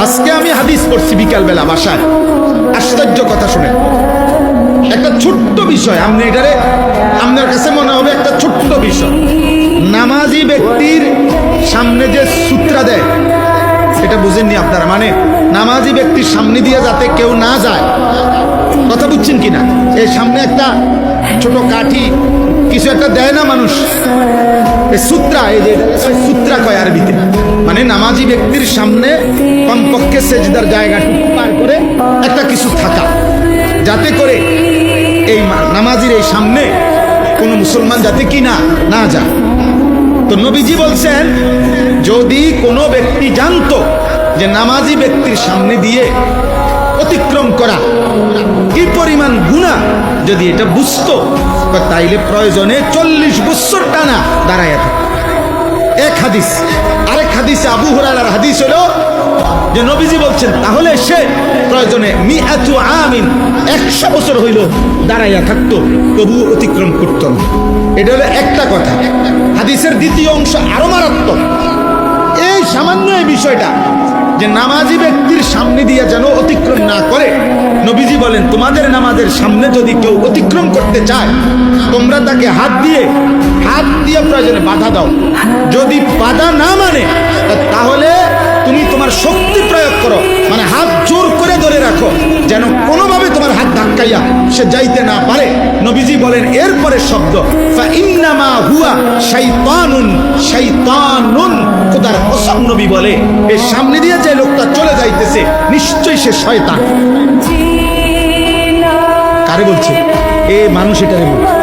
আজকে আমি হাদিস পড়ছি বিকালবেলা বাসায়, আশ্চর্য কথা শুনে। একটা ছোট্ট বিষয়, আপনি এটারে আপনার কাছে মনে হবে একটা ছোট্ট বিষয়। নামাজি ব্যক্তির সামনে যে সূত্রা দেয়, এটা বুঝেননি আপনারা? মানে নামাজি ব্যক্তির সামনে দিয়ে যাতে কেউ না যায়, কথা বুঝছেন কিনা? এই সামনে একটা ছোট কাঠি কিছু একটা দেয় না মানুষ, সূত্রা, এই যে সূত্রা কয় আরবিতে, মানে নামাজি ব্যক্তির সামনে কমপক্ষে সেজদার জায়গাটুকু পার করে একটা কিছু থাকা, যাতে করে এই নামাজির এই সামনে কোনো মুসলমান যাতে কি না যায়। তো নবীজি বলছেন, যদি কোনো ব্যক্তি জানতো যে নামাজি ব্যক্তির সামনে দিয়ে অতিক্রম করা কি পরিমাণ গুনাহ, যদি এটা বুঝতো, তাইলে প্রয়োজনে 40 বছর টানা দাঁড়ায় থাকে। এক হাদিস। আরেক হাদিসে আবু হুরায়রার হাদিস হলো যে নবীজি বলছেন, তাহলে সে প্রয়োজনে 100 বছর হইল দাঁড়াইয়া থাকতো, তবু অতিক্রম করত না। এটা হলো একটা কথা। হাদিসের দ্বিতীয় অংশ আরো মারাত্মক। এই সামান্য এই বিষয়টা যে নামাজি ব্যক্তির সামনে দিয়ে যেন অতিক্রম না করে, নবীজি বলেন, তোমাদের নামাজের সামনে যদি কেউ অতিক্রম করতে চায়, তোমরা তাকে হাত দিয়ে প্রয়োজনে বাধা দাও। যদি বাধা না মানে, তাহলে তুমি তোমার শক্তি প্রয়োগ করো, মানে হাত জোর করে ধরে রাখো, যেন কোনোভাবে তোমার হাত ধাক্কাইয়া সে যাইতে না পারে। নবীজি বলেন এরপরে শব্দ, ফাইন্নামা হুয়া শাইতানুন, শাইতানুন। খোদার কসম, নবী বলে, এর সামনে দিয়ে যে লোকটা চলে যাইতেছে, নিশ্চয়ই সে শয়তান। কারে বলছে? এ মানুষ এটারে বলছে।